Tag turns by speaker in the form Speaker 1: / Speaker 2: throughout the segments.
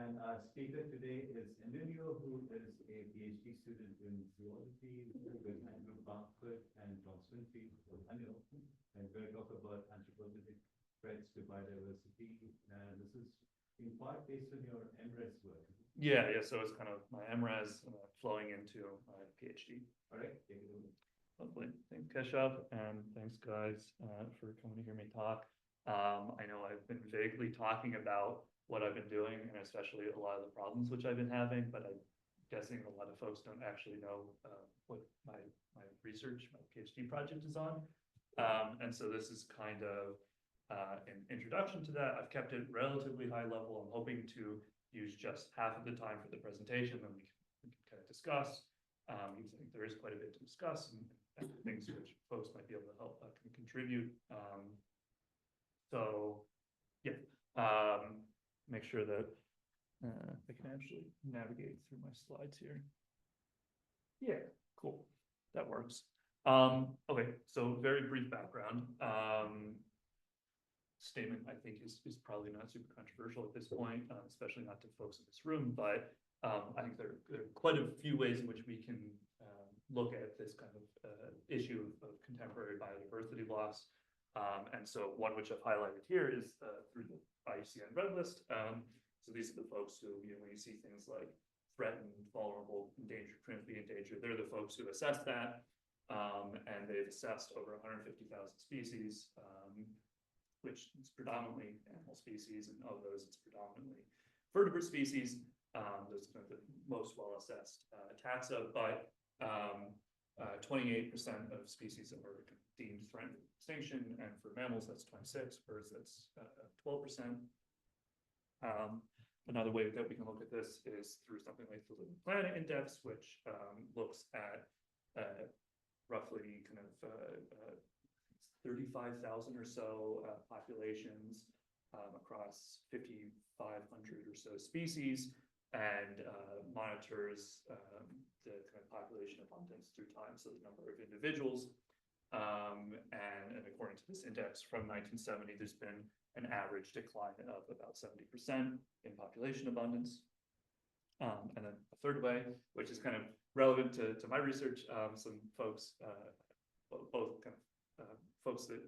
Speaker 1: And our speaker today is Emilio, who is a PhD student in zoology with Andrew Barfoot and John Swinfield with Anil. And we're going to talk about anthropogenic threats to biodiversity. And this is in part based on your MRes work.
Speaker 2: Yeah. So it's kind of my MRes flowing into my PhD.
Speaker 1: All right, take it over.
Speaker 2: Lovely. Thanks, Keshav, and thanks, guys, for coming to hear me talk. I know I've been vaguely talking about what I've been doing, and especially a lot of the problems which I've been having, but I'm guessing a lot of folks don't actually know what my research, my PhD project is on. And so this is kind of an introduction to that. I've kept it relatively high level. I'm hoping to use just half of the time for the presentation, and we can kind of discuss. Because I think there is quite a bit to discuss and things which folks might be able to help can contribute. So yeah, make sure that I can actually navigate through my slides here. Yeah, cool, that works. Okay, so very brief background. Statement I think is probably not super controversial at this point, especially not to folks in this room, but I think there are quite a few ways in which we can look at this kind of issue of contemporary biodiversity loss. And so one which I've highlighted here is through the IUCN Red List. So these are the folks who, when you see things like threatened, vulnerable, endangered, critically endangered, they're the folks who assess that. And they've assessed over 150,000 species, which is predominantly animal species, and of those, it's predominantly vertebrate species. Those are the most well-assessed taxa, but 28% of species are deemed threatened with extinction, and for mammals, that's 26%, birds, that's 12%. Another way that we can look at this is through something like the Living Planet Index, which looks at roughly kind of 35,000 or so populations across 5,500 or so species, and monitors the kind of population abundance through time, so the number of individuals. And according to this index from 1970, there's been an average decline of about 70% in population abundance. And then a third way, which is kind of relevant to my research, some folks, both kind of folks that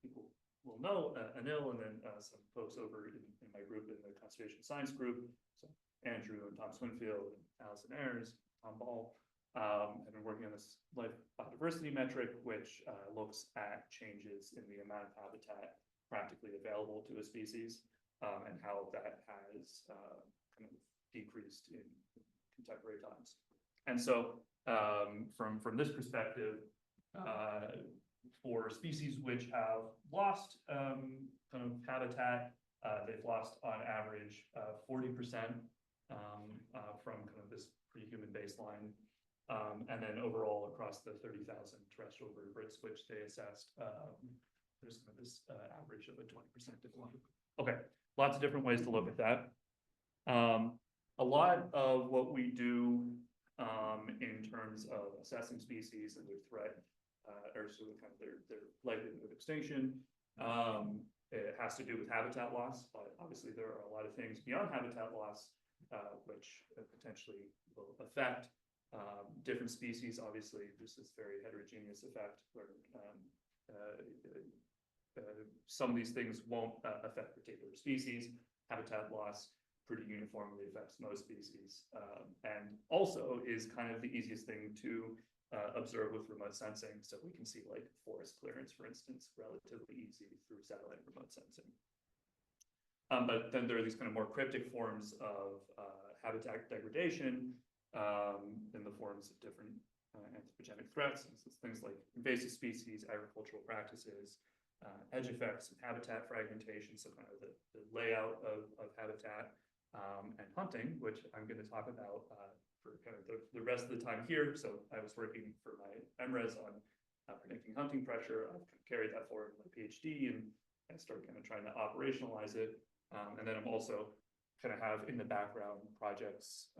Speaker 2: people will know, Anil, and then some folks over in my group, in the conservation science group. So Andrew and Tom Swinfield and Allison Ayers, Tom Ball, have been working on this life biodiversity metric, which looks at changes in the amount of habitat practically available to a species, and how that has kind of decreased in contemporary times. And so from this perspective, for species which have lost kind of habitat, they've lost on average 40% from kind of this pre-human baseline. And then overall across the 30,000 terrestrial vertebrates which they assessed, there's kind of this average of a 20% decline. Okay, lots of different ways to look at that. A lot of what we do in terms of assessing species and their threat, or sort of kind of their likelihood of extinction, it has to do with habitat loss, but obviously there are a lot of things beyond habitat loss which potentially will affect different species. Obviously, there's this very heterogeneous effect where some of these things won't affect particular species. Habitat loss pretty uniformly affects most species, and also is kind of the easiest thing to observe with remote sensing. So we can see like forest clearance, for instance, relatively easy through satellite remote sensing. But then there are these kind of more cryptic forms of habitat degradation in the forms of different anthropogenic threats. So things like invasive species, agricultural practices, edge effects, and habitat fragmentation. So kind of the layout of habitat, and hunting, which I'm going to talk about for kind of the rest of the time here. So I was working for my MRes on predicting hunting pressure. I've kind of carried that forward in my PhD and started kind of trying to operationalize it. And then I'm also kind of have in the background projects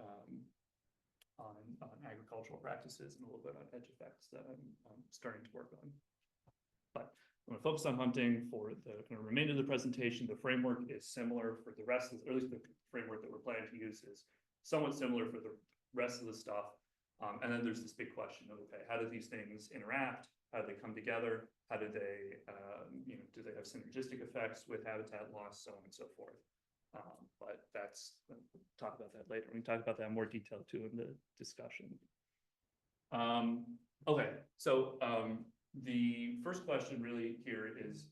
Speaker 2: on agricultural practices and a little bit on edge effects that I'm starting to work on. But I'm gonna focus on hunting for the kind of remainder of the presentation. The framework is similar for the rest of, or at least the framework that we're planning to use is somewhat similar for the rest of the stuff. And then there's this big question of, okay, how do these things interact? How do they come together? How do they, do they have synergistic effects with habitat loss, so on and so forth? But we'll talk about that later. We can talk about that in more detail too in the discussion. Okay, so the first question really here is,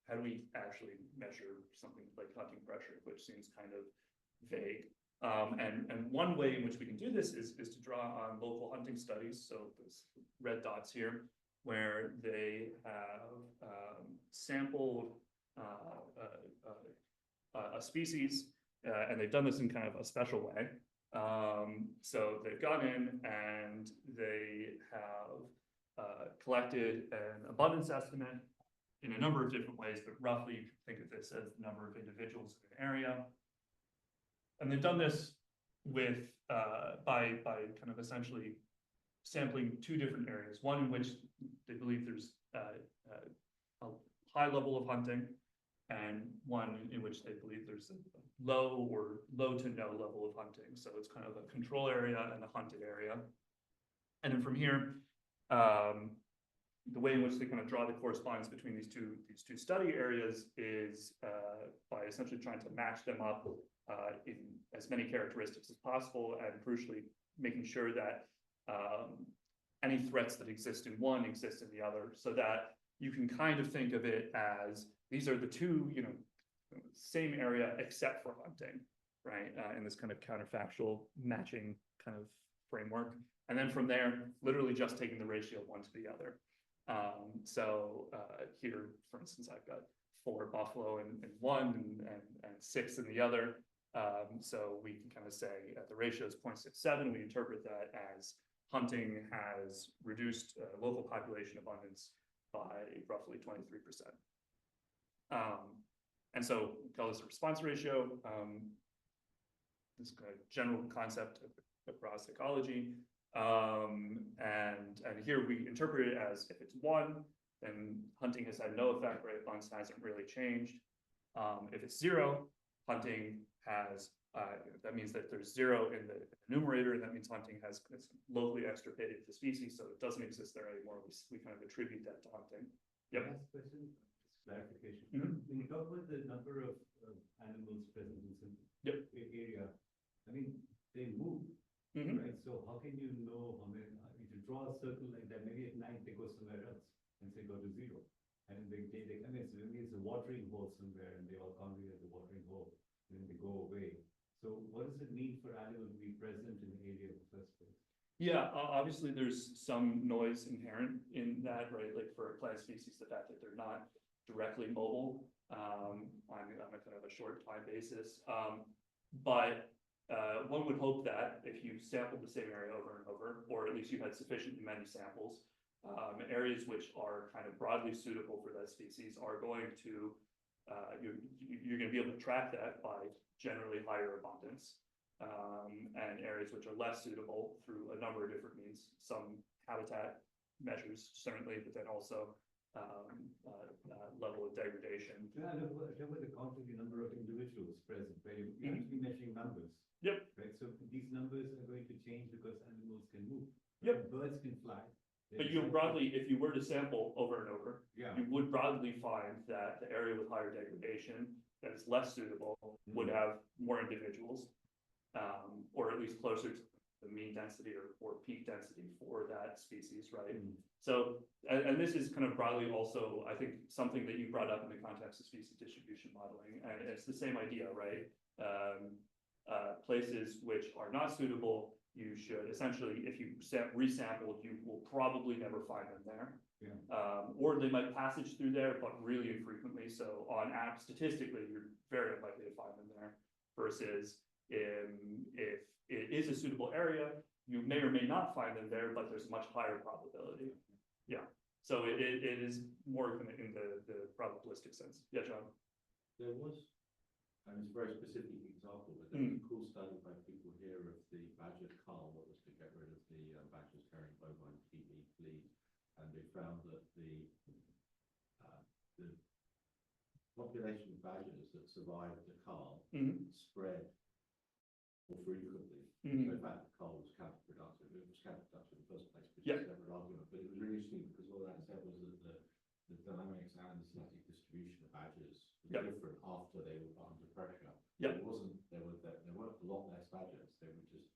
Speaker 2: how do we actually measure something like hunting pressure, which seems kind of vague. And one way in which we can do this is to draw on local hunting studies. So those red dots here, where they have sampled a species, and they've done this in kind of a special way. So they've gone in and they have collected an abundance estimate in a number of different ways, but roughly you can think of this as the number of individuals in an area. And they've done this with by kind of essentially sampling two different areas. One in which they believe there's a high level of hunting, and one in which they believe there's a low to no level of hunting. So it's kind of a control area and a hunted area. And then from here, the way in which they kind of draw the correspondence between these two study areas is by essentially trying to match them up in as many characteristics as possible, and crucially making sure that any threats that exist in one exist in the other, so that you can kind of think of it as these are the two, same area except for hunting, right? In this kind of counterfactual matching kind of framework. And then from there, literally just taking the ratio of one to the other. Here, for instance, I've got 4 buffalo in one and 6 in the other. So we can kind of say at the ratio is 0.67, we interpret that as hunting has reduced local population abundance by roughly 23%. And so we call this a response ratio. This kind of general concept across ecology. And here we interpret it as if it's 1, then hunting has had no effect, right? Abundance hasn't really changed. If it's 0, hunting has, that means that there's 0 in the numerator, and that means hunting has locally extirpated the species, so it doesn't exist there anymore. We kind of attribute that to hunting. Yep.
Speaker 1: Last question, clarification.
Speaker 2: Mm-hmm.
Speaker 1: When you talk about the number of animals present in some area, I mean, they move, right? So how can you know how many, if you draw a circle like that, maybe at night they go somewhere else and say go to 0. And then I mean, so maybe it's a watering hole somewhere and they all congregate at the watering hole, and then they go away. So what does it mean for animals to be present in the area in the first place?
Speaker 2: Yeah, obviously there's some noise inherent in that, right? Like for a plant species, the fact that they're not directly mobile on a kind of a short time basis. But one would hope that if you sampled the same area over and over, or at least you had sufficiently many samples, areas which are kind of broadly suitable for that species are going to, you're going to be able to track that by generally higher abundance, and areas which are less suitable through a number of different means, some habitat measures certainly, but then also level of degradation.
Speaker 1: Yeah, I know the quantity number of individuals present, where you're actually measuring numbers.
Speaker 2: Yep.
Speaker 1: Right. So these numbers are going to change because animals can move.
Speaker 2: Yep.
Speaker 1: Birds can fly.
Speaker 2: But you broadly, if you were to sample over and over, you would broadly find that the area with higher degradation that is less suitable would have more individuals, or at least closer to the mean density or peak density for that species, right? So, and this is kind of broadly also, I think, something that you brought up in the context of species distribution modeling, and it's the same idea, right? Places which are not suitable, you should essentially, if you resampled, you will probably never find them there. Or they might passage through there, but really infrequently. So on app, statistically, you're very unlikely to find them there. Versus if it is a suitable area, you may or may not find them there, but there's a much higher probability. Yeah. So it is more in the probabilistic sense. Yeah, John.
Speaker 3: There was, and it's a very specific example, but there was a cool study by people here of the badger cull that was to get rid of the badgers carrying bovine TB fleas, and they found that the the population of badgers that survived the cull
Speaker 2: Mhm.
Speaker 3: spread more frequently.
Speaker 2: Mhm.
Speaker 3: So in fact, the cull was counterproductive. It was counterproductive in the first place, which
Speaker 2: Yeah.
Speaker 3: is a separate argument. But it was really interesting because all that said was that the dynamics and the static distribution of badgers was
Speaker 2: Yeah.
Speaker 3: different after they were put under pressure.
Speaker 2: Yeah.
Speaker 3: It wasn't, there weren't a lot less badgers. They were just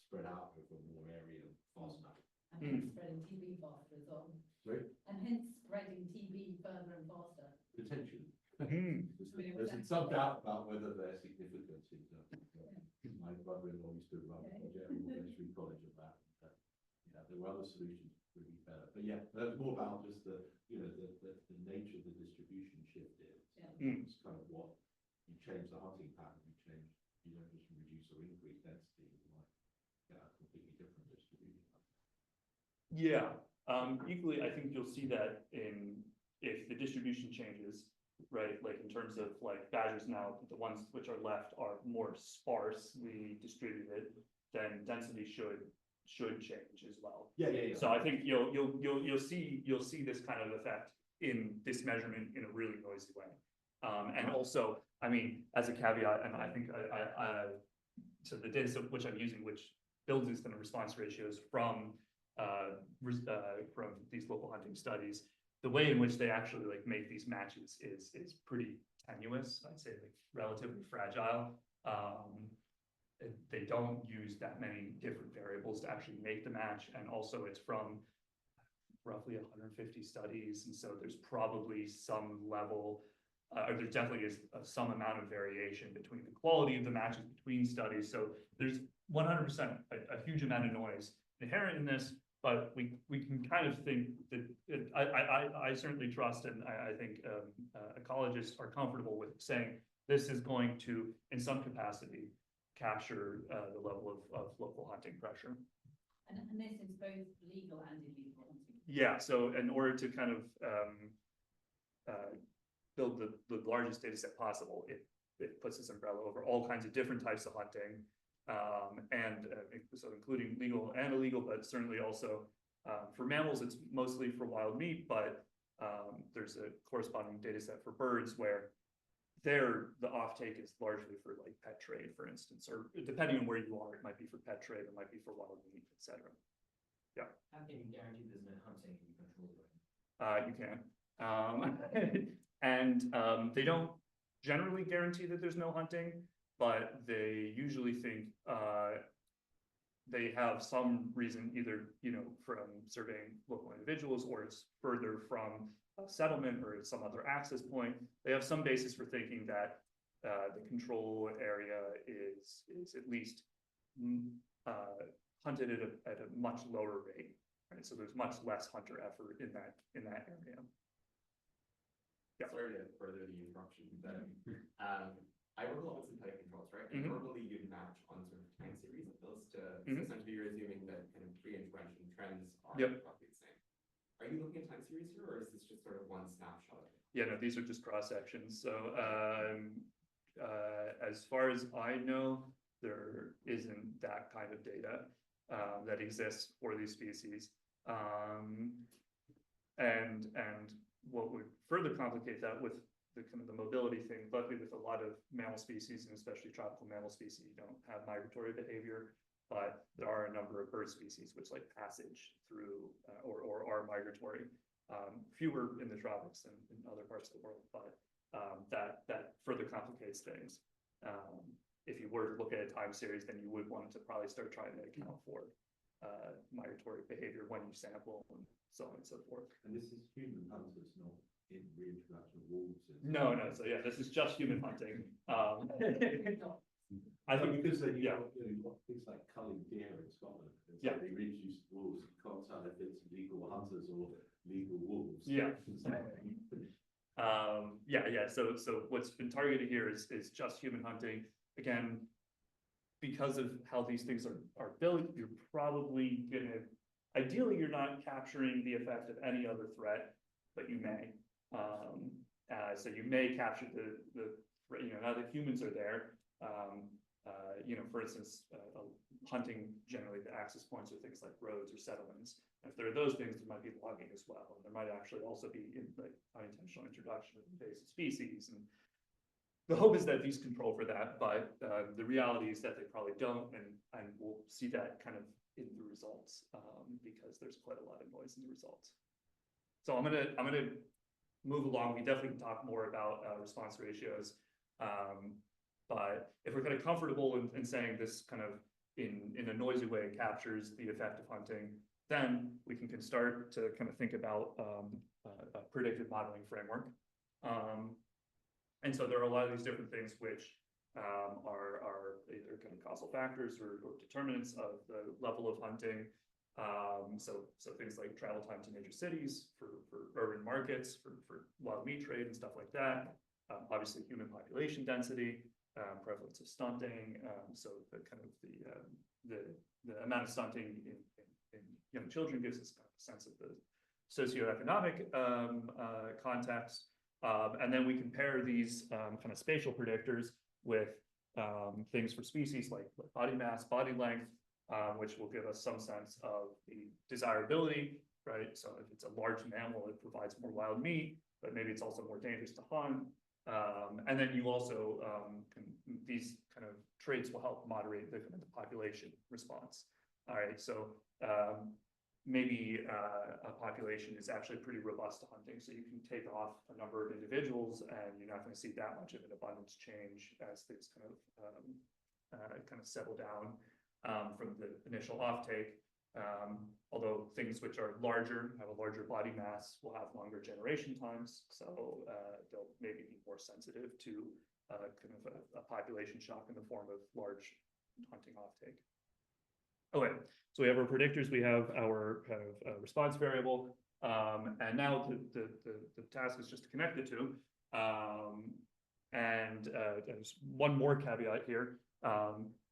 Speaker 3: spread out over more area faster.
Speaker 4: And hence spreading TB faster as well.
Speaker 3: Sorry?
Speaker 4: And hence spreading TB further and faster.
Speaker 3: Potentially.
Speaker 2: Mhm.
Speaker 3: There's some doubt about whether they're significant in terms of, my brother-in-law used to run a project at Military College of that. Yeah, there were other solutions would be better. But yeah, that's more about just the nature of the distribution shifted.
Speaker 2: Mm.
Speaker 3: It's kind of what you change the hunting pattern, you don't just reduce or increase density, you might get a completely different distribution.
Speaker 2: Yeah, equally, I think you'll see that if the distribution changes, right, like in terms of like badgers now, the ones which are left are more sparsely distributed, then density should change as well.
Speaker 3: Yeah.
Speaker 2: So I think you'll see this kind of effect in this measurement in a really noisy way. And also, I mean, as a caveat, and I think so the data set which I'm using, which builds these kind of response ratios from these local hunting studies, the way in which they actually like make these matches is pretty tenuous. I'd say like relatively fragile. They don't use that many different variables to actually make the match, and also it's from roughly 150 studies, and so there's probably some level, or there definitely is some amount of variation between the quality of the matches between studies. So there's 100% a huge amount of noise inherent in this, but we can kind of think that I certainly trust, and I think ecologists are comfortable with saying this is going to, in some capacity, capture the level of local hunting pressure.
Speaker 4: And this is both legal and illegal hunting.
Speaker 2: Yeah, so in order to kind of build the largest data set possible, it puts this umbrella over all kinds of different types of hunting, so including legal and illegal, but certainly also for mammals, it's mostly for wild meat, but there's a corresponding data set for birds where the offtake is largely for like pet trade, for instance, or depending on where you are, it might be for pet trade, it might be for wild meat, etc. Yeah.
Speaker 5: How can you guarantee there's no hunting in control?
Speaker 2: You can. And they don't generally guarantee that there's no hunting, but they usually think they have some reason, either, from surveying local individuals, or it's further from a settlement, or it's some other access point. They have some basis for thinking that the control area is at least hunted at a much lower rate, right? So there's much less hunter effort in that area. Yeah.
Speaker 5: Sorry to further the interruption, but I work a lot with synthetic controls, right? And normally you'd match on sort of time series of those to essentially you're assuming that kind of pre-intervention trends are roughly the same. Are you looking at time series here, or is this just sort of one snapshot?
Speaker 2: Yeah, no, these are just cross sections. So as far as I know, there isn't that kind of data that exists for these species. And what would further complicate that with the kind of the mobility thing, luckily with a lot of mammal species, and especially tropical mammal species, you don't have migratory behavior, but there are a number of bird species which like passage through or are migratory. Fewer in the tropics than in other parts of the world, but that further complicates things. If you were to look at a time series, then you would want to probably start trying to account for migratory behavior when you sample, and so on and so forth.
Speaker 3: And this is human hunters, not in reintroduction of wolves.
Speaker 2: No. So yeah, this is just human hunting. I think
Speaker 3: because you've got things like culling deer in Scotland.
Speaker 2: Yeah.
Speaker 3: They reintroduce wolves. You can't tell if it's legal hunters or legal wolves.
Speaker 2: Yeah. So what's been targeted here is just human hunting. Again, because of how these things are built, you're probably ideally you're not capturing the effect of any other threat, but you may. So you may capture the now that humans are there, For instance, hunting, generally the access points are things like roads or settlements. And if there are those things, there might be logging as well. And there might actually also be like unintentional introduction of invasive species. And the hope is that these control for that, but the reality is that they probably don't, and we'll see that kind of in the results because there's quite a lot of noise in the results. So I'm gonna move along. We definitely can talk more about response ratios. But if we're kind of comfortable in saying this kind of in a noisy way captures the effect of hunting, then we can start to kind of think about a predictive modeling framework. And so there are a lot of these different things which are either kind of causal factors or determinants of the level of hunting. So things like travel time to major cities for urban markets, for wild meat trade and stuff like that. Obviously human population density, prevalence of stunting, so the kind of the amount of stunting in young children gives us kind of a sense of the socioeconomic context, and then we compare these kind of spatial predictors with things for species like body mass, body length, which will give us some sense of the desirability, right? So if it's a large mammal, it provides more wild meat, but maybe it's also more dangerous to hunt. And then you also, these kind of traits will help moderate the population response. All right, so maybe a population is actually pretty robust to hunting, so you can take off a number of individuals and you're not going to see that much of an abundance change as things kind of settle down from the initial offtake. Although things which are larger, have a larger body mass, will have longer generation times, so they'll maybe be more sensitive to kind of a population shock in the form of large hunting offtake. Okay, so we have our predictors, we have our kind of response variable, and now the task is just to connect the two. And there's one more caveat here.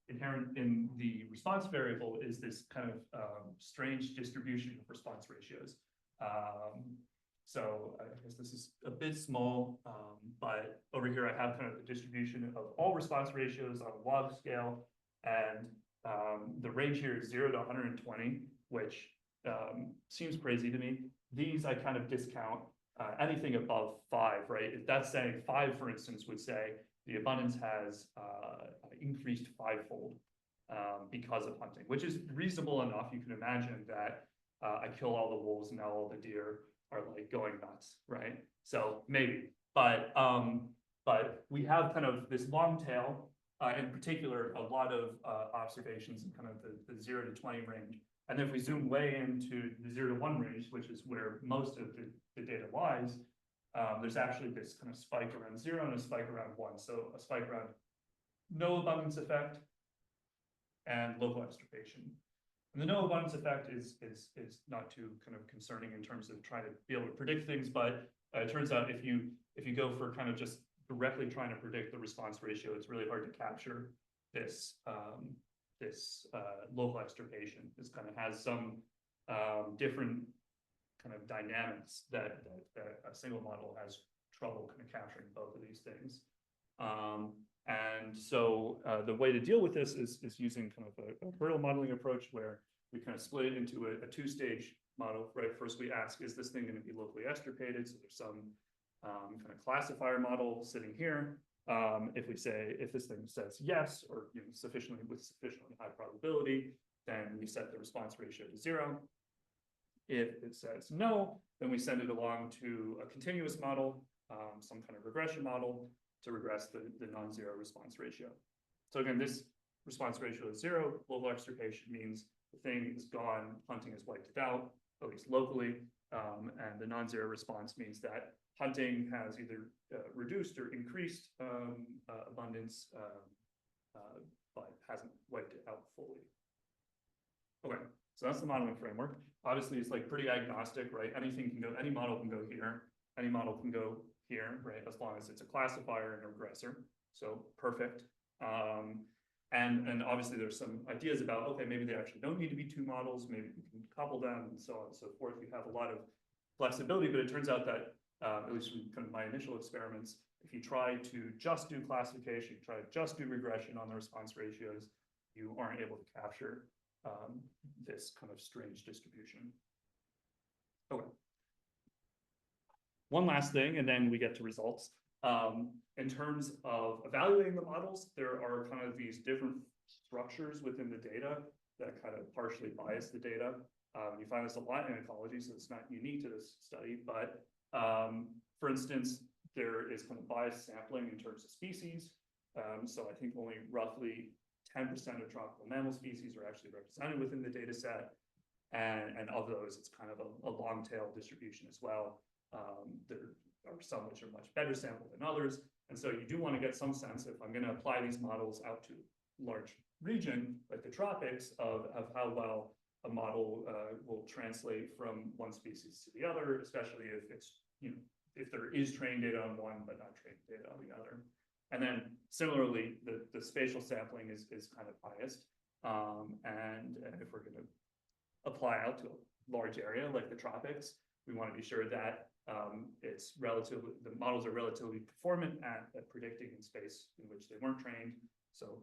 Speaker 2: Inherent in the response variable is this kind of strange distribution of response ratios. So I guess this is a bit small, but over here I have kind of the distribution of all response ratios on a log scale, and the range here is 0 to 120, which seems crazy to me. These I kind of discount anything above 5, right? If that's saying 5, for instance, would say the abundance has increased 5-fold because of hunting, which is reasonable enough. You can imagine that I kill all the wolves and now all the deer are like going nuts, right? So maybe, but we have kind of this long tail, in particular, a lot of observations in kind of the 0 to 20 range. And if we zoom way into the 0 to 1 range, which is where most of the data lies, there's actually this kind of spike around 0 and a spike around 1. So a spike around no abundance effect and local extirpation. And the no abundance effect is not too kind of concerning in terms of trying to be able to predict things, but it turns out if you go for kind of just directly trying to predict the response ratio, it's really hard to capture this local extirpation. This kind of has some different kind of dynamics that a single model has trouble kind of capturing both of these things. And so the way to deal with this is using kind of a hurdle modeling approach where we kind of split it into a 2-stage model, right? First we ask, is this thing going to be locally extirpated? So there's some kind of classifier model sitting here. If this thing says yes, or with sufficiently high probability, then we set the response ratio to 0. If it says no, then we send it along to a continuous model, some kind of regression model, to regress the non-zero response ratio. So again, this response ratio is 0. Local extirpation means the thing is gone, hunting is wiped it out, at least locally, and the non-zero response means that hunting has either reduced or increased abundance, but hasn't wiped it out fully. Okay, so that's the modeling framework. Obviously, it's like pretty agnostic, right? Anything can go, any model can go here, any model can go here, right? As long as it's a classifier and a regressor. So perfect. And obviously there's some ideas about, okay, maybe they actually don't need to be 2 models, maybe we can couple them and so on and so forth. You have a lot of flexibility, but it turns out that, at least from kind of my initial experiments, If you try to just do classification, try to just do regression on the response ratios, you aren't able to capture this kind of strange distribution. Okay. One last thing, and then we get to results. In terms of evaluating the models, there are kind of these different structures within the data that kind of partially bias the data. You find this a lot in ecology, so it's not unique to this study, but for instance, there is kind of biased sampling in terms of species. So I think only roughly 10% of tropical mammal species are actually represented within the data set. And of those, it's kind of a long tail distribution as well. There are some which are much better sampled than others. And so you do want to get some sense, if I'm going to apply these models out to large region, like the tropics, of how well a model will translate from one species to the other, especially if it's, if there is trained data on one, but not trained data on the other. And then similarly, the spatial sampling is kind of biased. And if we're going to apply out to a large area like the tropics, we want to be sure that the models are relatively performant at predicting in space in which they weren't trained. So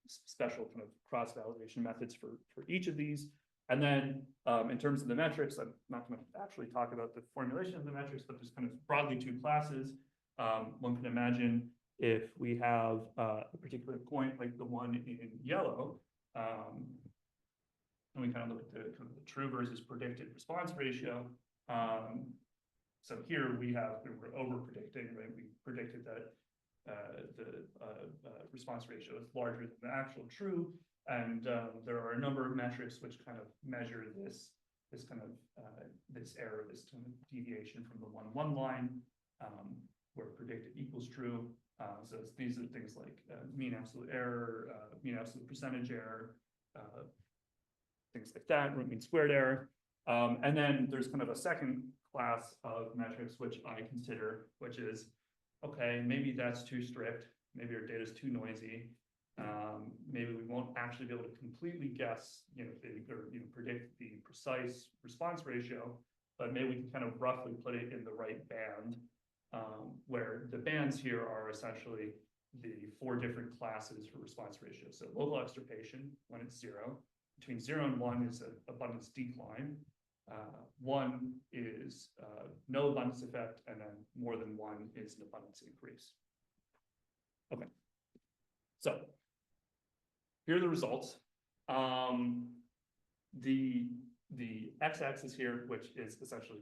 Speaker 2: special kind of cross-validation methods for each of these. And then in terms of the metrics, I'm not going to actually talk about the formulation of the metrics, but there's kind of broadly two classes. One can imagine if we have a particular point like the one in yellow, and we kind of look at the true versus predicted response ratio. So here we're over predicting, right? We predicted that the response ratio is larger than the actual true, and there are a number of metrics which kind of measure this kind of this error, this kind of deviation from the 1-1 line, where predicted equals true. So these are things like mean absolute error, mean absolute percentage error, things like that, root mean squared error. And then there's kind of a second class of metrics which I consider, which is, okay, maybe that's too strict, maybe our data is too noisy, maybe we won't actually be able to completely guess, predict the precise response ratio, but maybe we can kind of roughly put it in the right band, where the bands here are essentially the 4 different classes for response ratio. So local extirpation, when it's 0, between 0 and 1 is an abundance decline. 1 is no abundance effect, and then more than 1 is an abundance increase. Okay, so here are the results. The x-axis here, which is essentially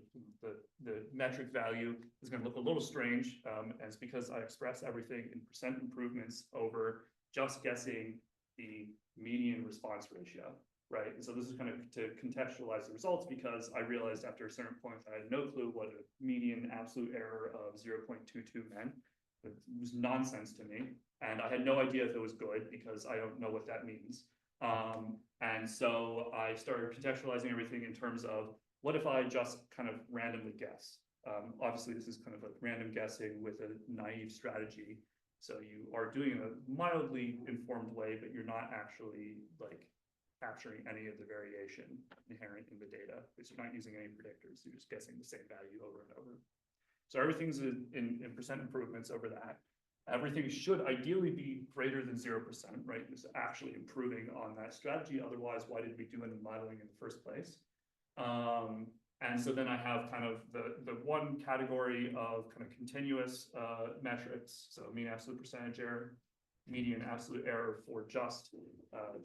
Speaker 2: the metric value, is going to look a little strange, and it's because I express everything in percent improvements over just guessing the median response ratio, right? And so this is kind of to contextualize the results, because I realized after a certain point I had no clue what a median absolute error of 0.22 meant. It was nonsense to me, and I had no idea if it was good, because I don't know what that means. And so I started contextualizing everything in terms of, what if I just kind of randomly guess? Obviously, this is kind of like random guessing with a naive strategy. So you are doing it in a mildly informed way, but you're not actually like capturing any of the variation inherent in the data, because you're not using any predictors. You're just guessing the same value over and over. So everything's in percent improvements over that. Everything should ideally be greater than 0%, right? It's actually improving on that strategy. Otherwise, why did we do any modeling in the first place? And so then I have kind of the one category of kind of continuous metrics. So mean absolute percentage error, median absolute error for just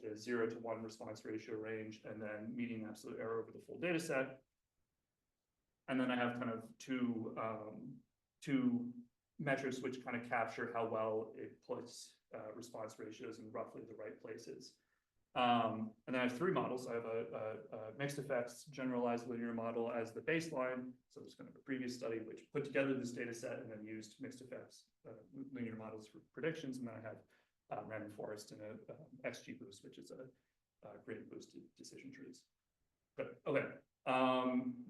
Speaker 2: the 0 to 1 response ratio range, and then median absolute error over the full data set. And then I have kind of two metrics which kind of capture how well it puts response ratios in roughly the right places. And then I have 3 models. I have a mixed effects generalized linear model as the baseline. So there's kind of a previous study which put together this data set and then used mixed effects linear models for predictions. And then I have random forest and a XGBoost, which is a gradient boosted decision trees. Good. Okay.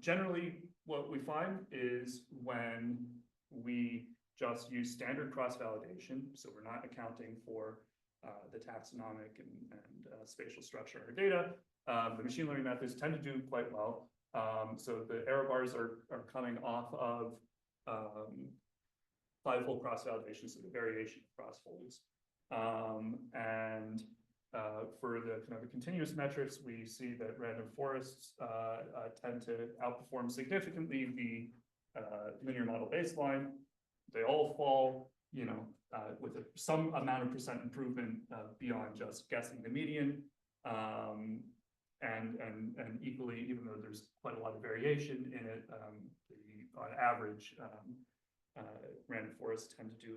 Speaker 2: Generally, what we find is when we just use standard cross-validation, so we're not accounting for the taxonomic and spatial structure of our data, the machine learning methods tend to do quite well. So the error bars are coming off of 5-fold cross-validation, so the variation of cross-folds. For the kind of the continuous metrics, we see that random forests tend to outperform significantly the linear model baseline. They all fall, you know, with some amount of percent improvement beyond just guessing the median. And equally, even though there's quite a lot of variation in it, on average, random forests tend to do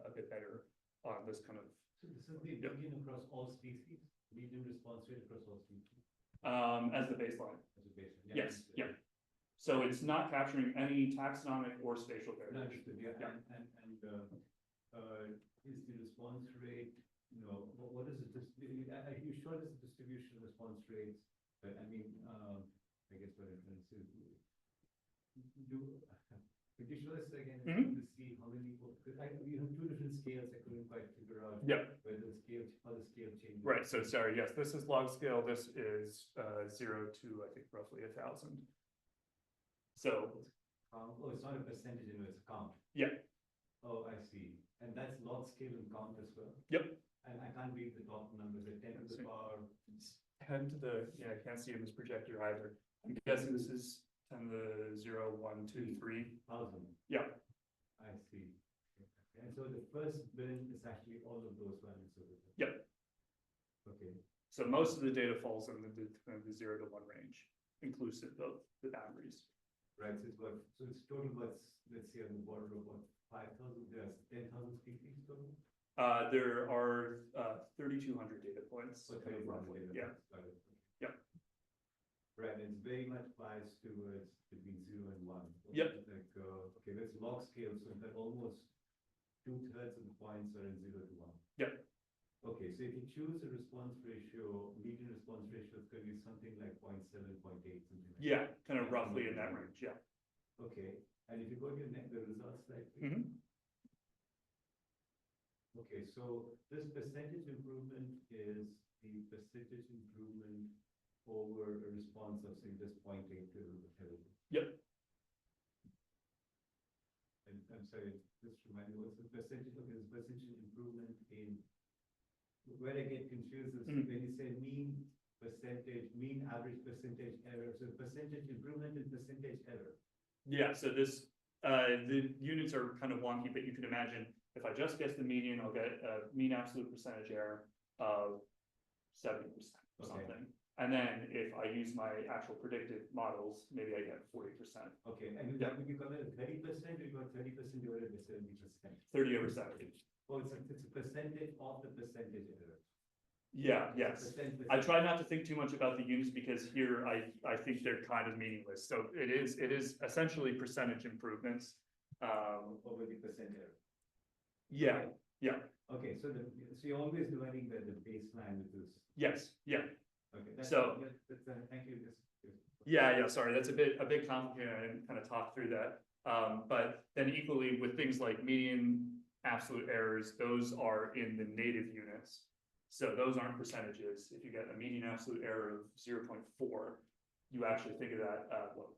Speaker 2: a bit better on this kind of.
Speaker 1: So this is the median across all species, median response rate across all species.
Speaker 2: As the baseline.
Speaker 1: As a baseline.
Speaker 2: Yes, yeah. So it's not capturing any taxonomic or spatial
Speaker 1: No,
Speaker 2: variation.
Speaker 1: understood, yeah, is the response rate, you know, what is it, you showed us the distribution of response rates, but I mean, I guess what I'm trying to say, could you show us again, to see how many, because you have two different scales, I couldn't quite figure out.
Speaker 2: Yep.
Speaker 1: Where the scale, how the scale changes.
Speaker 2: Right, so sorry, yes, this is log scale, this is 0 to, I think, roughly 1,000. So.
Speaker 1: Oh, it's not a percentage, it's a count.
Speaker 2: Yeah.
Speaker 1: Oh, I see, and that's log scale and count as well?
Speaker 2: Yep.
Speaker 1: And I can't read the top numbers, at 10 to the power.
Speaker 2: 10 to the, yeah, I can't see in this projector either. I'm guessing this is 10 to the 0, 1, 2, 3.
Speaker 1: 1,000.
Speaker 2: Yeah.
Speaker 1: I see. And so the first bin is actually all of those values.
Speaker 2: Yep.
Speaker 1: Okay.
Speaker 2: So most of the data falls in the 0 to 1 range, inclusive of the boundaries.
Speaker 1: Right, so it's what, so it's total what's, let's say on the border of what, 5,000, there's 10,000 species total?
Speaker 2: There are 3,200 data points.
Speaker 1: So 3,200
Speaker 2: roughly,
Speaker 1: data
Speaker 2: yeah.
Speaker 1: points, got it.
Speaker 2: Yep.
Speaker 1: Right, it's very much biased towards between 0 and 1.
Speaker 2: Yep.
Speaker 1: Like, okay, that's log scale, so that almost 2/3 of the points are in 0 to 1.
Speaker 2: Yep.
Speaker 1: Okay, so if you choose a response ratio, median response ratio is going to be something like 0.7, 0.8, something like that.
Speaker 2: Yeah, kind of roughly in that range, yeah.
Speaker 1: Okay, and if you go to your the results slide, please.
Speaker 2: Mm-hmm.
Speaker 1: Okay, so this percentage improvement is the percentage improvement over a response of say just 0.8 to everything.
Speaker 2: Yep.
Speaker 1: And I'm sorry, just remind me, what's the percentage of this percentage improvement in, where I get confused is when you say mean percentage, mean average percentage error, so percentage improvement and percentage error.
Speaker 2: Yeah, so this, the units are kind of wonky, but you can imagine if I just guess the median, I'll get a mean absolute percentage error of 70% or something. And then if I use my actual predictive models, maybe I get 40%.
Speaker 1: Okay, and that would you come in at 30%, or you got 30% divided by 70%?
Speaker 2: 30 over 70.
Speaker 1: Oh, it's a percentage of the percentage error.
Speaker 2: Yeah, yes.
Speaker 1: Percentage.
Speaker 2: I try not to think too much about the units because here I think they're kind of meaningless. So it is essentially percentage improvements.
Speaker 1: Over the percent error.
Speaker 2: Yeah, yeah.
Speaker 1: Okay, so so you're always dividing the baseline with this.
Speaker 2: Yes, yeah.
Speaker 1: Okay. Thank you.
Speaker 2: Yeah, sorry, that's a bit complicated. I didn't kind of talk through that. But then equally with things like median absolute errors, those are in the native units. So those aren't percentages. If you get a median absolute error of 0.4, you actually think of that, well,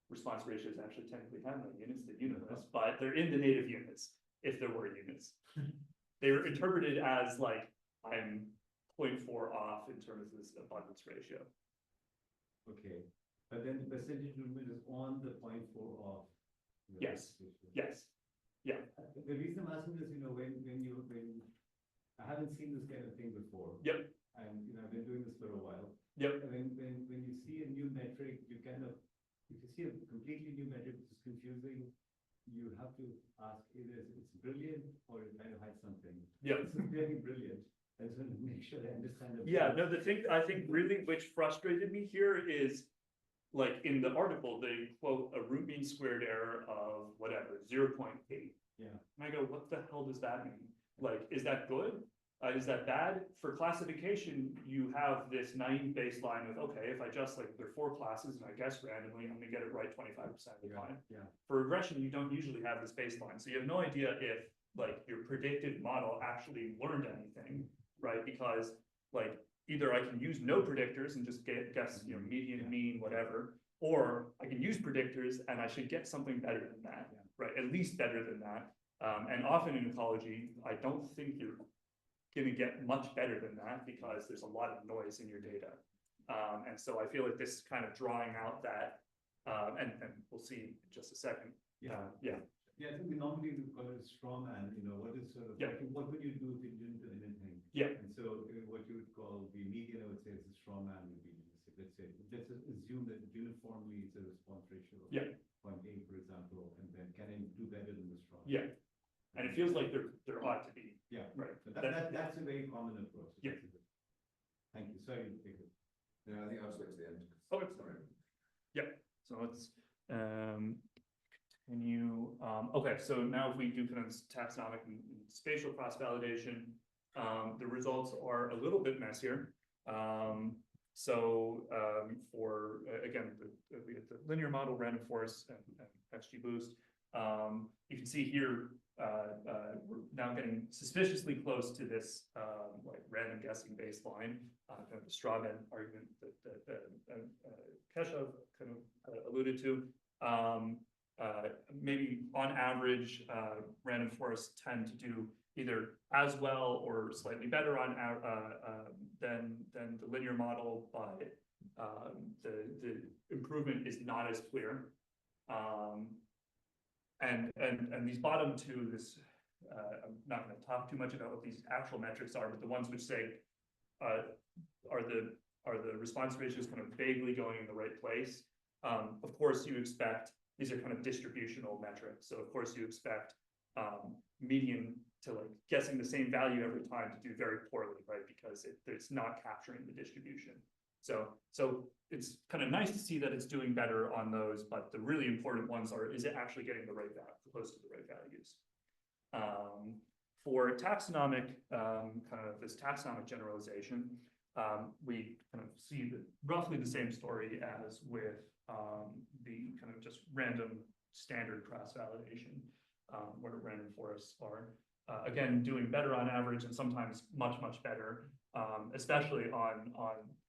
Speaker 2: response ratios actually technically have no units, they're unitless, but they're in the native units, if there were units. They were interpreted as like, I'm 0.4 off in terms of this abundance ratio.
Speaker 1: Okay, but then the percentage movement is on the 0.4 off.
Speaker 2: Yes, yes, yeah.
Speaker 1: The reason I'm asking this, when I haven't seen this kind of thing before.
Speaker 2: Yep.
Speaker 1: And I've been doing this for a while.
Speaker 2: Yep.
Speaker 1: And when you see a new metric, if you see a completely new metric which is confusing, you have to ask either it's brilliant or it kind of hides something.
Speaker 2: Yep.
Speaker 1: This is very brilliant. I just want to make sure I understand it.
Speaker 2: Yeah, no, the thing I think really which frustrated me here is like in the article, they quote a root mean squared error of whatever, 0.8.
Speaker 1: Yeah.
Speaker 2: And I go, what the hell does that mean? Like, is that good? Is that bad? For classification, you have this naive baseline of, okay, if I just like, there are 4 classes and I guess randomly, I'm gonna get it right 25% of the time.
Speaker 1: Yeah.
Speaker 2: For regression, you don't usually have this baseline. So you have no idea if like your predictive model actually learned anything, right? Because like, either I can use no predictors and just guess, median, mean, whatever, or I can use predictors and I should get something better than that, right? At least better than that. And often in ecology, I don't think you're gonna get much better than that because there's a lot of noise in your data. And so I feel like this is kind of drawing out that, and we'll see in just a second.
Speaker 1: Yeah.
Speaker 2: Yeah,
Speaker 1: Yeah, I think we normally would call it straw man, what is sort of,
Speaker 2: Yeah.
Speaker 1: what would you do if you didn't do anything?
Speaker 2: Yeah.
Speaker 1: And so what you would call the median, I would say, is a straw man would be, let's say, let's assume that uniformly it's a response ratio of
Speaker 2: Yeah.
Speaker 1: 0.8, for example, and then can it do better than the straw?
Speaker 2: yeah, and it feels like there ought to be,
Speaker 1: Yeah,
Speaker 2: right?
Speaker 1: but that's a very common approach.
Speaker 2: Yeah.
Speaker 1: Thank you, sorry to take it.
Speaker 3: Yeah, I think I'll switch to the end.
Speaker 2: Oh, it's sorry. So let's continue. Okay, so now if we do kind of taxonomic and spatial cross-validation, the results are a little bit messier. For again, we get the linear model, random forest, and XGBoost. You can see here, we're now getting suspiciously close to this like random guessing baseline, kind of the straw man argument that Keshav kind of alluded to. Maybe on average, random forests tend to do either as well or slightly better on than the linear model, but the improvement is not as clear. And these bottom two, I'm not going to talk too much about what these actual metrics are, but the ones which say are the response ratios kind of vaguely going in the right place. Of course, you expect these are kind of distributional metrics. So of course you expect median to like guessing the same value every time to do very poorly, right? Because it's not capturing the distribution. So it's kind of nice to see that it's doing better on those, but the really important ones are, is it actually getting the right value, close to the right values? For taxonomic, kind of this taxonomic generalization, we kind of see roughly the same story as with the kind of just random standard cross-validation, where random forests are, again, doing better on average and sometimes much, much better, especially on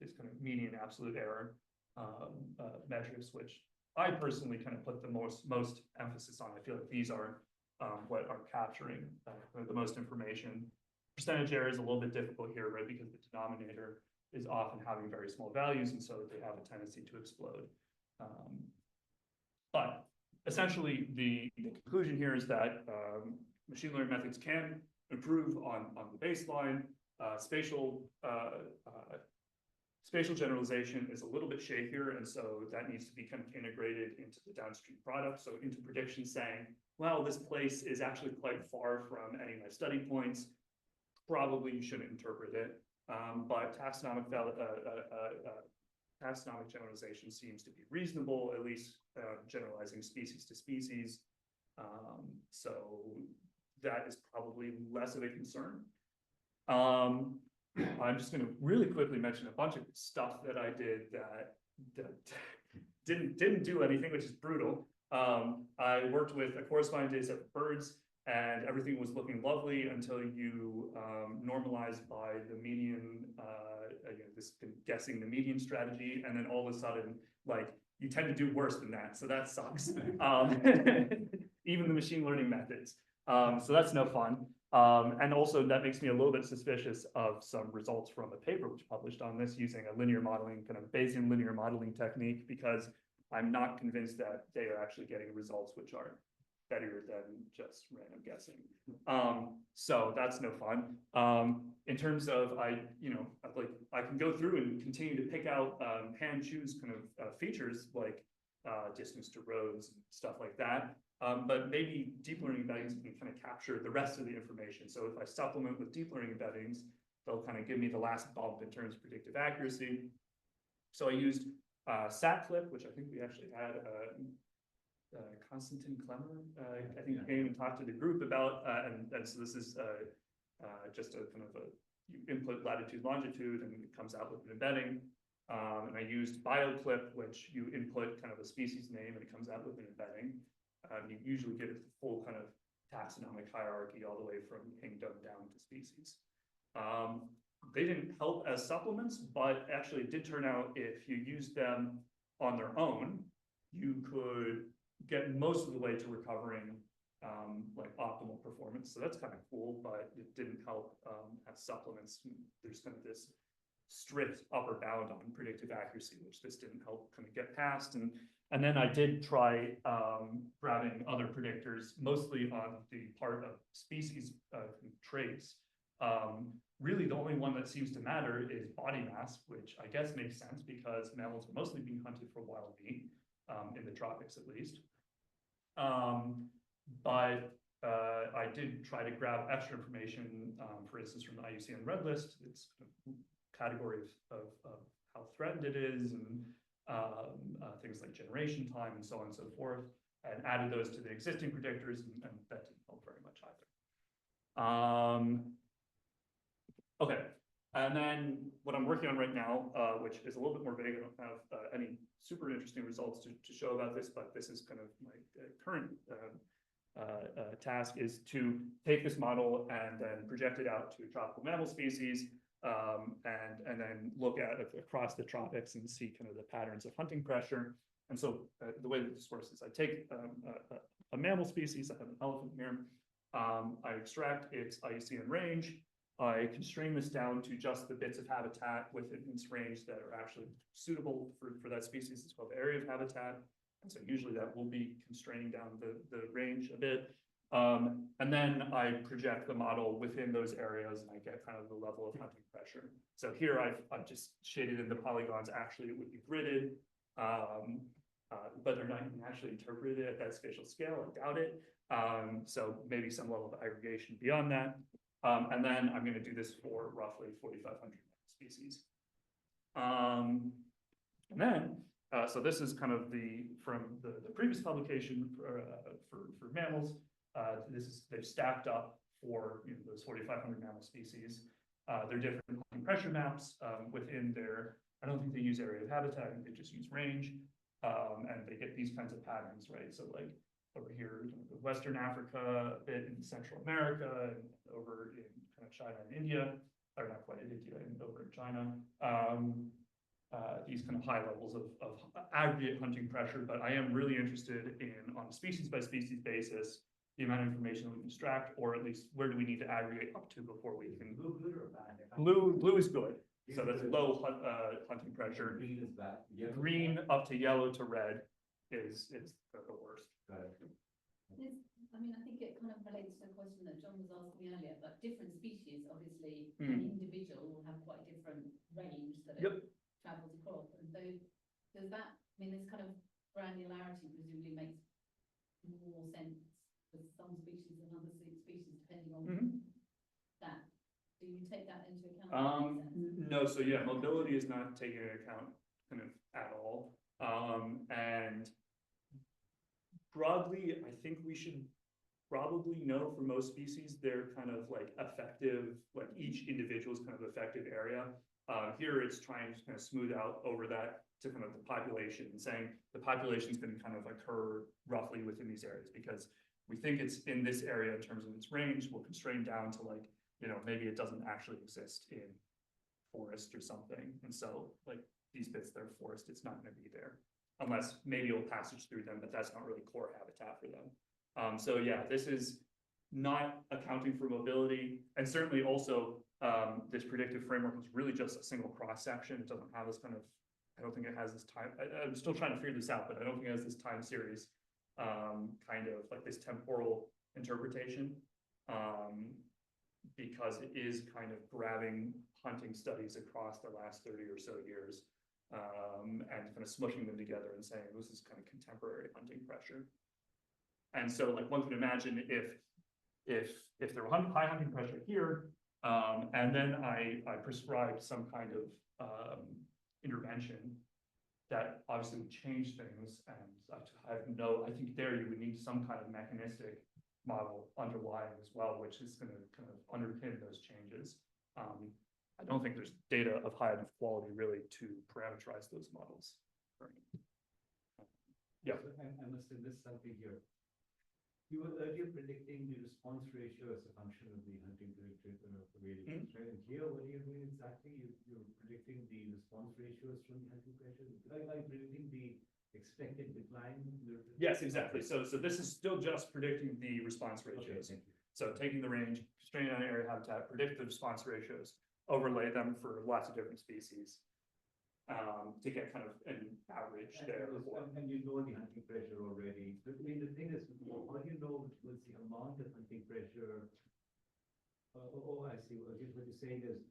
Speaker 2: this kind of median absolute error metrics, which I personally kind of put the most emphasis on. I feel like these are what are capturing the most information. Percentage error is a little bit difficult here, right? Because the denominator is often having very small values, and so they have a tendency to explode. But essentially, the conclusion here is that machine learning methods can improve on the baseline. Spatial generalization is a little bit shakier, and so that needs to be kind of integrated into the downstream product. So into prediction saying, well, this place is actually quite far from any of my study points. Probably you shouldn't interpret it. But taxonomic generalization seems to be reasonable, at least generalizing species to species. So that is probably less of a concern. I'm just going to really quickly mention a bunch of stuff that I did that didn't do anything, which is brutal. I worked with a corresponding data set for birds, and everything was looking lovely until you normalize by the median, this guessing the median strategy, and then all of a sudden, like, you tend to do worse than that, so that sucks. Even the machine learning methods. So that's no fun. And also that makes me a little bit suspicious of some results from a paper which published on this using a linear modeling, kind of Bayesian linear modeling technique, because I'm not convinced that they are actually getting results which are better than just random guessing. So that's no fun. In terms of, I can go through and continue to pick out, hand choose kind of features like distance to roads and stuff like that. But maybe deep learning embeddings can kind of capture the rest of the information. So if I supplement with deep learning embeddings, they'll kind of give me the last bump in terms of predictive accuracy. So I used SatClip, which I think we actually had Konstantin Klemmer, I think came and talked to the group about, and so this is just a kind of you input latitude, longitude, and it comes out with an embedding. And I used BioClip, which you input kind of a species name and it comes out with an embedding. You usually get the full kind of taxonomic hierarchy all the way from kingdom down to species. They didn't help as supplements, but actually it did turn out if you used them on their own, you could get most of the way to recovering like optimal performance. So that's kind of cool, but it didn't help as supplements. There's kind of this strict upper bound on predictive accuracy, which this didn't help kind of get past. And then I did try grabbing other predictors, mostly on the part of species traits. Really, the only one that seems to matter is body mass, which I guess makes sense because mammals are mostly being hunted for wild meat, in the tropics at least. But I did try to grab extra information, for instance, from the IUCN Red List. It's a category of how threatened it is, and things like generation time and so on and so forth, and added those to the existing predictors, and that didn't help very much either. Okay, and then what I'm working on right now, which is a little bit more vague, I don't have any super interesting results to show about this, but this is kind of my current task, is to take this model and then project it out to tropical mammal species, and then look at it across the tropics and see kind of the patterns of hunting pressure. And so the way that this works is I take a mammal species, I have an elephant here, I extract its IUCN range, I constrain this down to just the bits of habitat within its range that are actually suitable for that species. It's called area of habitat. And so usually that will be constraining down the range a bit. And then I project the model within those areas, and I get kind of the level of hunting pressure. So here I've just shaded in the polygons. Actually, it would be gridded, but they're not even actually interpreted at that spatial scale. I doubt it. So maybe some level of aggregation beyond that. And then I'm going to do this for roughly 4,500 species. And then, so this is kind of from the previous publication for mammals. They've stacked up for those 4,500 mammal species. They're different hunting pressure maps within their. I don't think they use area of habitat. I think they just use range, and they get these kinds of patterns, right? So like over here, Western Africa, a bit in Central America, and over in kind of China and India, or not quite in India, and over in China. These kind of high levels of aggregate hunting pressure, but I am really interested in, on a species by species basis, the amount of information we can extract, or at least where do we need to aggregate up to before we can.
Speaker 1: Blue, good or bad?
Speaker 2: Blue is good. So that's low hunting pressure.
Speaker 3: Green is bad. Yellow.
Speaker 2: Green up to yellow to red is the worst.
Speaker 4: I mean, I think it kind of relates to the question that John was asking earlier, but different species, obviously, an individual will have quite different range that it travels across. And so does that, I mean, this kind of granularity presumably makes more sense with some species than other species, depending on that. Do you take that into account?
Speaker 2: No, so yeah, mobility is not taken into account kind of at all. And broadly, I think we should probably know for most species, they're kind of like effective, like each individual is kind of effective area. Here it's trying to kind of smooth out over that to kind of the population, and saying the population is going to kind of occur roughly within these areas, because we think it's in this area in terms of its range. We'll constrain down to like, maybe it doesn't actually exist in forest or something. And so like these bits that are forest, it's not going to be there unless maybe it'll passage through them, but that's not really core habitat for them. So yeah, this is not accounting for mobility. And certainly also this predictive framework is really just a single cross section. It doesn't have this kind of, I don't think it has this time. I'm still trying to figure this out, but I don't think it has this time series kind of like this temporal interpretation, because it is kind of grabbing hunting studies across the last 30 or so years and kind of smushing them together and saying this is kind of contemporary hunting pressure. And so like one can imagine if there were high hunting pressure here, and then I prescribed some kind of intervention that obviously would change things, and I think there you would need some kind of mechanistic model underlying as well, which is going to kind of underpin those changes. I don't think there's data of high enough quality really to parameterize those models. Yeah.
Speaker 1: So I must have missed something here. You were earlier predicting the response ratio as a function of the hunting predictive variables, right? And here, what are you doing exactly? You're predicting the response ratios from the hunting pressure. Like predicting the expected decline?
Speaker 2: Yes, exactly. So this is still just predicting the response
Speaker 1: Okay,
Speaker 2: ratios.
Speaker 1: thank you.
Speaker 2: So taking the range, constraining on area habitat, predict the response ratios, overlay them for lots of different species. To get kind of an average there.
Speaker 1: And you know the hunting pressure already. I mean, the thing is, how do you know what's the amount of hunting pressure? I see. What you're saying is,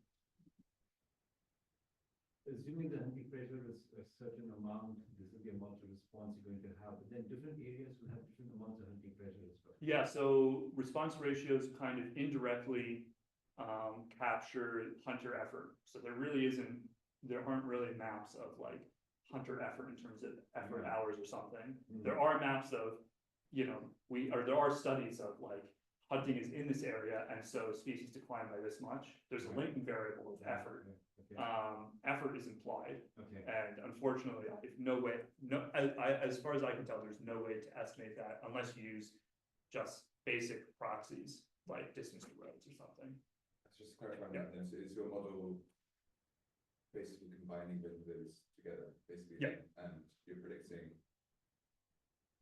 Speaker 1: assuming the hunting pressure is a certain amount, this is the amount of response you're going to have. But then different areas will have different amounts of hunting pressure as well.
Speaker 2: Yeah, so response ratios kind of indirectly capture hunter effort. So there aren't really maps of like hunter effort in terms of effort hours or something. There are maps of, there are studies of like hunting is in this area and so species decline by this much. There's a latent variable of effort.
Speaker 1: Okay.
Speaker 2: Effort is implied.
Speaker 1: Okay.
Speaker 2: And unfortunately, I have no way, as far as I can tell, there's no way to estimate that unless you use just basic proxies like distance to roads or something.
Speaker 6: Just to clarify that, then, so is your model basically combining both of those together, basically?
Speaker 2: Yeah.
Speaker 6: And you're predicting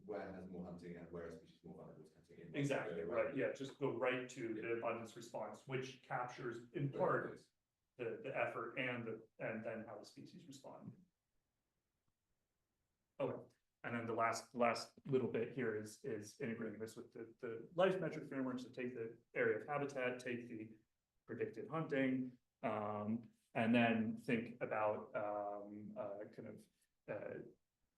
Speaker 6: where has more hunting and where a species more vulnerable to hunting?
Speaker 2: Exactly, right, yeah, just go right to the abundance response, which captures in part the effort and then how the species respond. Okay, and then the last little bit here is integrating this with the life metric framework. So take the area of habitat, take the predicted hunting, and then think about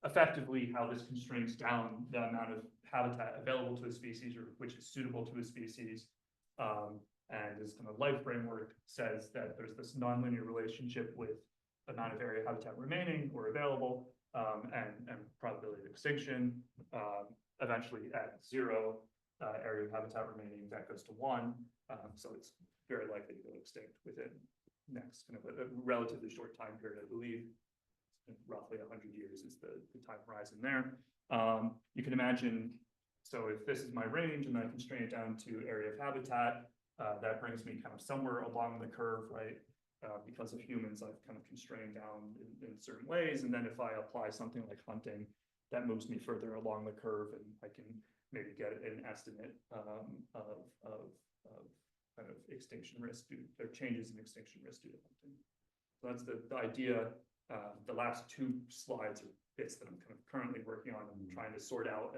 Speaker 2: effectively how this constrains down the amount of habitat available to a species or which is suitable to a species. And this kind of life framework says that there's this nonlinear relationship with amount of area habitat remaining or available, and probability of extinction. Eventually at 0, area of habitat remaining, that goes to 1. So it's very likely to go extinct within next kind of a relatively short time period, I believe. Roughly 100 years is the time horizon there. You can imagine, so if this is my range and I constrain it down to area of habitat, that brings me kind of somewhere along the curve, right? Because of humans, I've kind of constrained down in certain ways. And then if I apply something like hunting, that moves me further along the curve and I can maybe get an estimate of kind of extinction risk or changes in extinction risk due to hunting. So that's the idea. The last 2 slides are bits that I'm kind of currently working on and trying to sort out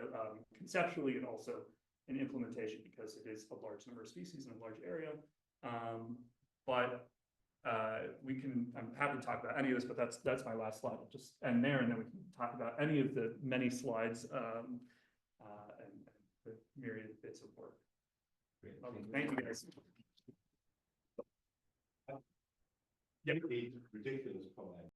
Speaker 2: conceptually and also in implementation because it is a large number of species in a large area. I'm happy to talk about any of this, but that's my last slide. I'll just end there and then we can talk about any of the many slides and the myriad of bits of work.
Speaker 1: Great.
Speaker 2: Thank you guys.
Speaker 3: Ridiculous comment.